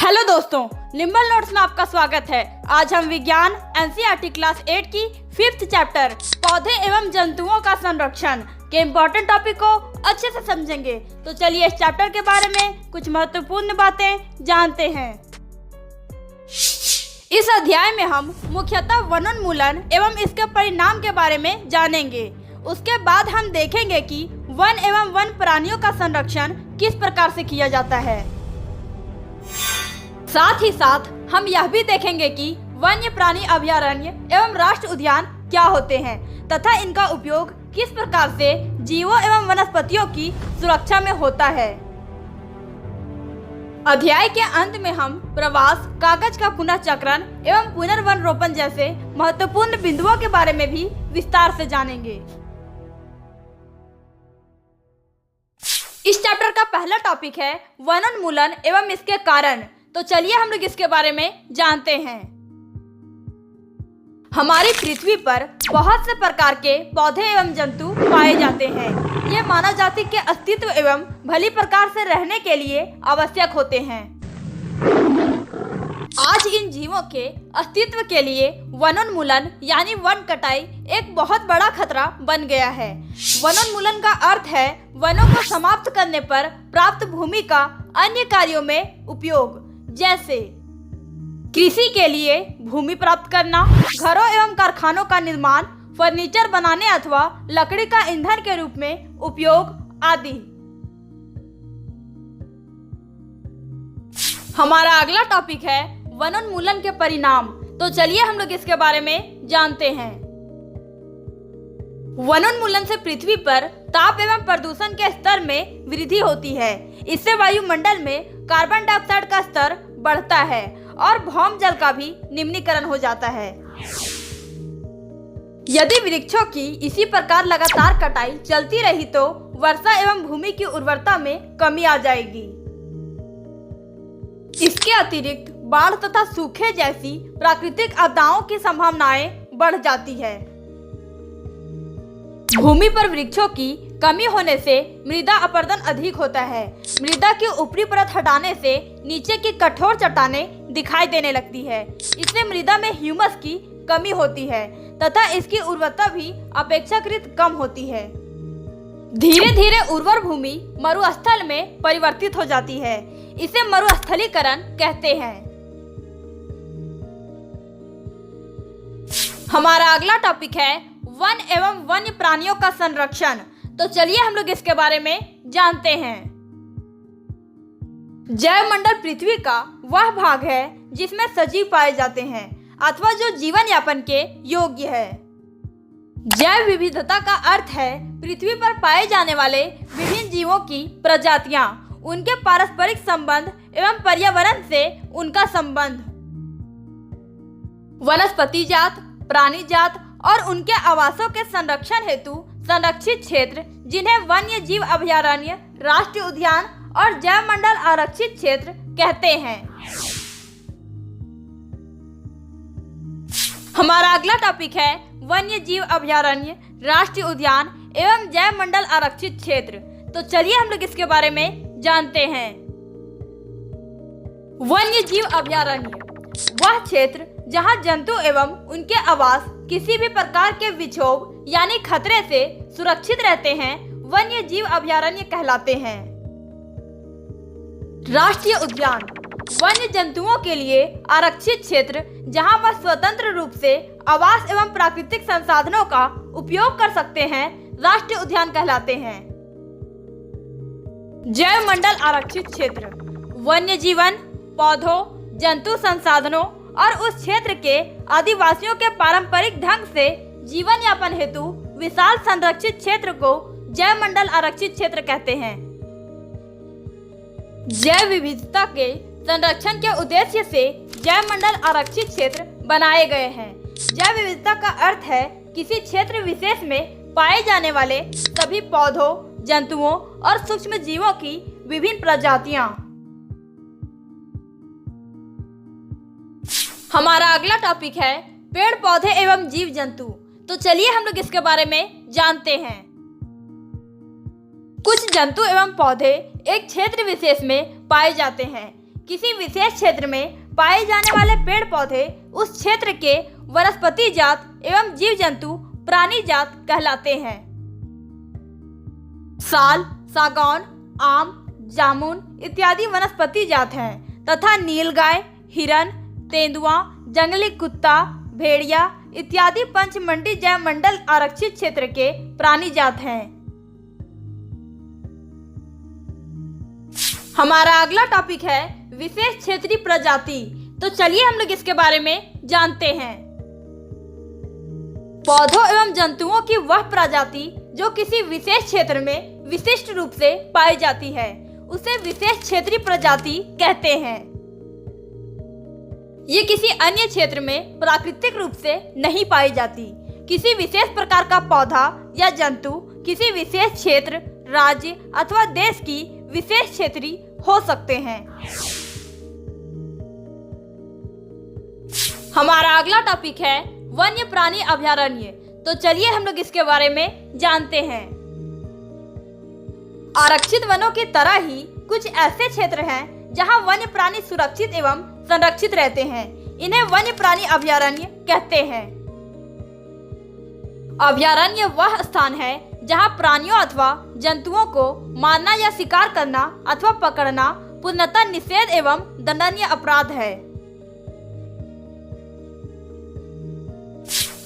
Hello दोस्तों, limbal notes में आपका स्वागत है। आज हम विज्ञान एनसीईआरटी क्लास 8 की 5th चैप्टर पौधे एवं जंतुओं का संरक्षण के इम्पोर्टेंट टॉपिक को अच्छे से समझेंगे। तो चलिए इस चैप्टर के बारे में कुछ महत्वपूर्ण बातें जानते हैं। इस अध्याय में हम मुख्यतः वनोन्मूलन एवं इसके परिणाम के बारे में जानेंगे। उसके बाद हम देखेंगे कि वन एवं वन प्राणियों का संरक्षण किस प्रकार से किया जाता है। साथ ही साथ हम यह भी देखेंगे कि वन्य प्राणी अभयारण्य एवं राष्ट्रीय उद्यान क्या होते हैं तथा इनका उपयोग किस प्रकार से जीवों एवं वनस्पतियों की सुरक्षा में होता है। अध्याय के अंत में हम प्रवास, कागज का पुनर्चक्रण एवं पुनर्वन रोपण जैसे महत्वपूर्ण बिंदुओं के बारे में भी विस्तार से जानेंगे। इस चैप्टर का पहला टॉपिक है वनोन्मूलन एवं इसके कारण। तो चलिए हम लोग इसके बारे में जानते हैं। हमारी पृथ्वी पर बहुत से प्रकार के पौधे एवं जंतु पाए जाते हैं। ये मानव जाति के अस्तित्व एवं भली प्रकार से रहने के लिए आवश्यक होते हैं। आज इन जीवों के अस्तित्व के लिए वनोन्मूलन यानी वन कटाई एक बहुत बड़ा खतरा बन गया है। वनोन्मूलन का अर्थ है वनों को समाप्त करने पर प्राप्त भूमि का अन्य कार्यों में उपयोग, जैसे कृषि के लिए भूमि प्राप्त करना, घरों एवं कारखानों का निर्माण, फर्नीचर बनाने अथवा लकड़ी का ईंधन के रूप में उपयोग आदि। हमारा अगला टॉपिक है वनोन्मूलन के परिणाम। तो चलिए हम लोग इसके बारे में जानते हैं। वनोन्मूलन से पृथ्वी पर ताप एवं प्रदूषण के स्तर में वृद्धि होती है। इससे वायुमंडल में कार्बन डाइऑक्साइड का स्तर बढ़ता है और भौम जल का भी निम्नीकरण हो जाता है। यदि वृक्षों की इसी प्रकार लगातार कटाई चलती रही तो वर्षा एवं भूमि की उर्वरता में कमी आ जाएगी। इसके अतिरिक्त बाढ़ तथा सूखे जैसी प्राकृतिक आपदाओं की संभावनाएं बढ़ जाती है। भूमि पर वृक्षों की कमी होने से मृदा अपरदन अधिक होता है। मृदा की ऊपरी परत हटाने से नीचे की कठोर चट्टानें दिखाई देने लगती है। इससे मृदा में ह्यूमस की कमी होती है तथा इसकी उर्वरता भी अपेक्षाकृत कम होती है। धीरे धीरे उर्वर भूमि मरुस्थल में परिवर्तित हो जाती है। इसे मरुस्थलीकरण कहते हैं। हमारा अगला टॉपिक है वन एवं वन्य प्राणियों का संरक्षण। तो चलिए हम लोग इसके बारे में जानते हैं। जैव मंडल पृथ्वी का वह भाग है जिसमें सजीव पाए जाते हैं अथवा जो जीवन यापन के योग्य है। जैव विविधता का अर्थ है पृथ्वी पर पाए जाने वाले विभिन्न जीवों की प्रजातियां, उनके पारस्परिक संबंध एवं पर्यावरण से उनका संबंध। वनस्पति जात, प्राणी जात और उनके आवासों के संरक्षण हेतु संरक्षित क्षेत्र, जिन्हें वन्य जीव अभयारण्य, राष्ट्रीय उद्यान और जैव मंडल आरक्षित क्षेत्र कहते हैं। हमारा अगला टॉपिक है वन्य जीव अभयारण्य, राष्ट्रीय उद्यान एवं जैव मंडल आरक्षित क्षेत्र। तो चलिए हम लोग इसके बारे में जानते हैं। वन्य जीव अभयारण्य वह क्षेत्र जहां जंतु एवं उनके आवास किसी भी प्रकार के विक्षोभ यानी खतरे से सुरक्षित रहते हैं, वन्य जीव अभयारण्य कहलाते हैं। राष्ट्रीय उद्यान वन्य जंतुओं के लिए आरक्षित क्षेत्र जहां वह स्वतंत्र रूप से आवास एवं प्राकृतिक संसाधनों का उपयोग कर सकते हैं, राष्ट्रीय उद्यान कहलाते हैं। जैव मंडल आरक्षित क्षेत्र वन्य जीवन, पौधों, जंतु संसाधनों और उस क्षेत्र के आदिवासियों के पारंपरिक ढंग से जीवन यापन हेतु विशाल संरक्षित क्षेत्र को जैव मंडल आरक्षित क्षेत्र कहते हैं। जैव विविधता के संरक्षण के उद्देश्य से जैव मंडल आरक्षित क्षेत्र बनाए गए हैं। जैव विविधता का अर्थ है किसी क्षेत्र विशेष में पाए जाने वाले सभी पौधों, जंतुओं और सूक्ष्म जीवों की विभिन्न प्रजातियां। हमारा अगला टॉपिक है पेड़ पौधे एवं जीव जंतु। तो चलिए हम लोग इसके बारे में जानते हैं। कुछ जंतु एवं पौधे एक क्षेत्र विशेष में पाए जाते हैं। किसी विशेष क्षेत्र में पाए जाने वाले पेड़ पौधे उस क्षेत्र के वनस्पति जात एवं जीव जंतु प्राणी जात कहलाते हैं। साल, सागौन, आम, जामुन इत्यादि वनस्पति जात हैं तथा नीलगाय, हिरन, तेंदुआ, जंगली कुत्ता, भेड़िया इत्यादि पंचमंडी जैव मंडल आरक्षित क्षेत्र के प्राणी जात हैं। हमारा अगला टॉपिक है विशेष क्षेत्रीय प्रजाति। तो चलिए हम लोग इसके बारे में जानते हैं। पौधों एवं जंतुओं की वह प्रजाति जो किसी विशेष क्षेत्र में विशिष्ट रूप से पाई जाती है उसे विशेष क्षेत्रीय प्रजाति कहते हैं। ये किसी अन्य क्षेत्र में प्राकृतिक रूप से नहीं पाई जाती। किसी विशेष प्रकार का पौधा या जंतु किसी विशेष क्षेत्र, राज्य अथवा देश की विशेष क्षेत्रीय हो सकते हैं। हमारा अगला टॉपिक है वन्य प्राणी अभयारण्य। तो चलिए हम लोग इसके बारे में जानते हैं। आरक्षित वनों की तरह ही कुछ ऐसे क्षेत्र हैं जहां वन्य प्राणी सुरक्षित एवं संरक्षित रहते हैं। इन्हें वन्य प्राणी अभयारण्य कहते हैं। अभयारण्य वह स्थान है जहां प्राणियों अथवा जंतुओं को मारना या शिकार करना अथवा पकड़ना पूर्णतः निषेध एवं दंडनीय अपराध है।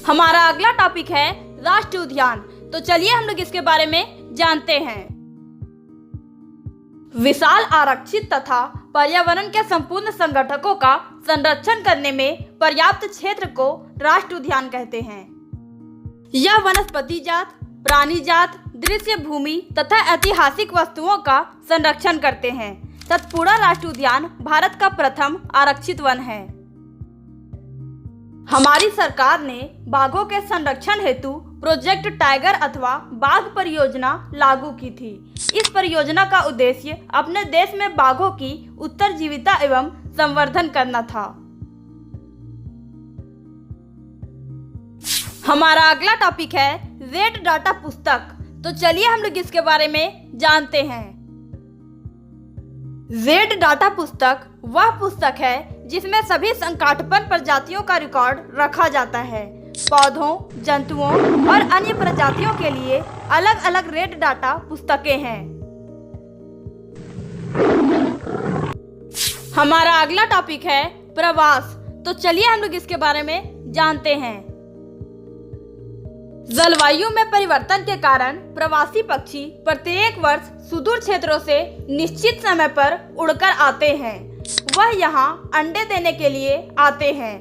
हमारा अगला टॉपिक है राष्ट्रीय उद्यान। तो चलिए हम लोग इसके बारे में जानते हैं। विशाल आरक्षित तथा पर्यावरण के संपूर्ण संगठकों का संरक्षण करने में पर्याप्त क्षेत्र को राष्ट्रीय उद्यान कहते हैं। यह वनस्पति जात, प्राणी जात, दृश्य भूमि तथा ऐतिहासिक वस्तुओं का संरक्षण करते हैं। सतपुड़ा राष्ट्रीय उद्यान भारत का प्रथम आरक्षित वन है। हमारी सरकार ने बाघों के संरक्षण हेतु प्रोजेक्ट टाइगर अथवा बाघ परियोजना लागू की थी। इस परियोजना का उद्देश्य अपने देश में बाघों की उत्तरजीविता एवं संवर्धन करना था। हमारा अगला टॉपिक है रेड डाटा पुस्तक। तो चलिए हम लोग इसके बारे में जानते हैं। रेड डाटा पुस्तक वह पुस्तक है जिसमें सभी संकाटपन प्रजातियों का रिकॉर्ड रखा जाता है। पौधों, जंतुओं और अन्य प्रजातियों के लिए अलग अलग रेड डाटा पुस्तकें हैं। हमारा अगला टॉपिक है प्रवास। तो चलिए हम लोग इसके बारे में जानते हैं। जलवायु में परिवर्तन के कारण प्रवासी पक्षी प्रत्येक वर्ष सुदूर क्षेत्रों से निश्चित समय पर उड़कर आते हैं। वह यहाँ अंडे देने के लिए आते हैं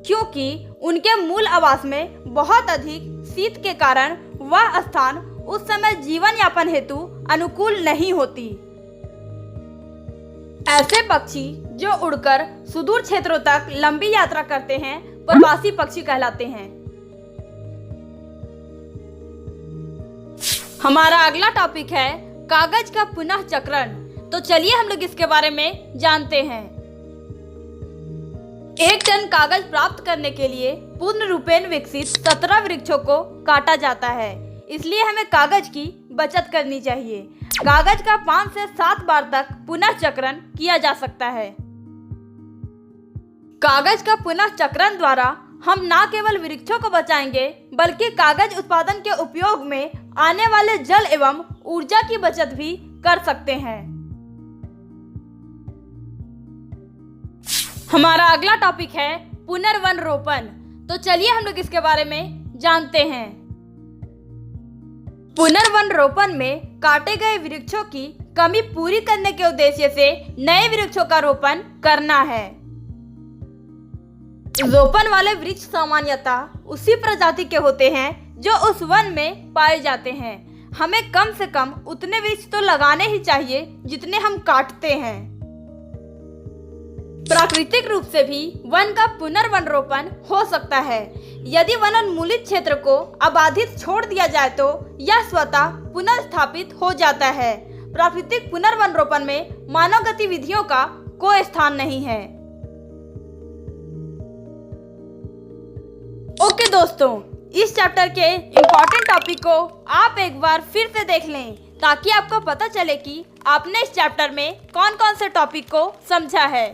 क्योंकि उनके मूल आवास में बहुत अधिक शीत के कारण वह स्थान उस समय जीवन यापन हेतु अनुकूल नहीं होती। ऐसे पक्षी जो उड़कर सुदूर क्षेत्रों तक लंबी यात्रा करते हैं प्रवासी पक्षी कहलाते हैं। हमारा अगला टॉपिक है कागज का पुनः चक्रण। तो चलिए हम लोग इसके बारे में जानते हैं। 1 टन कागज प्राप्त करने के लिए पूर्ण रूपेण विकसित 17 वृक्षों को काटा जाता है। इसलिए हमें कागज की बचत करनी चाहिए। कागज का 5 से 7 बार तक पुनः चक्रण किया जा सकता है। कागज का पुनः चक्रण द्वारा हम न केवल वृक्षों को बचाएंगे बल्कि कागज उत्पादन के उपयोग में आने वाले जल एवं ऊर्जा की बचत भी कर सकते हैं। हमारा अगला टॉपिक है पुनर्वन रोपण। तो चलिए हम लोग इसके बारे में जानते हैं। पुनर्वन रोपण में काटे गए वृक्षों की कमी पूरी करने के उद्देश्य से नए वृक्षों का रोपण करना है। रोपण वाले वृक्ष सामान्यतः उसी प्रजाति के होते हैं जो उस वन में पाए जाते हैं। हमें कम से कम उतने वृक्ष तो लगाने ही चाहिए जितने हम काटते हैं। प्राकृतिक रूप से भी वन का पुनर्वन रोपण हो सकता है। यदि वनोन्मूलित क्षेत्र को अबाधित छोड़ दिया जाए तो यह स्वतः पुनर्स्थापित हो जाता है। प्राकृतिक पुनर्वन रोपण में मानव गतिविधियों का कोई स्थान नहीं है। ओके दोस्तों, इस चैप्टर के इम्पोर्टेंट टॉपिक को आप एक बार फिर से देख लें ताकि आपको पता चले कि आपने इस चैप्टर में कौन कौन से टॉपिक को समझा है?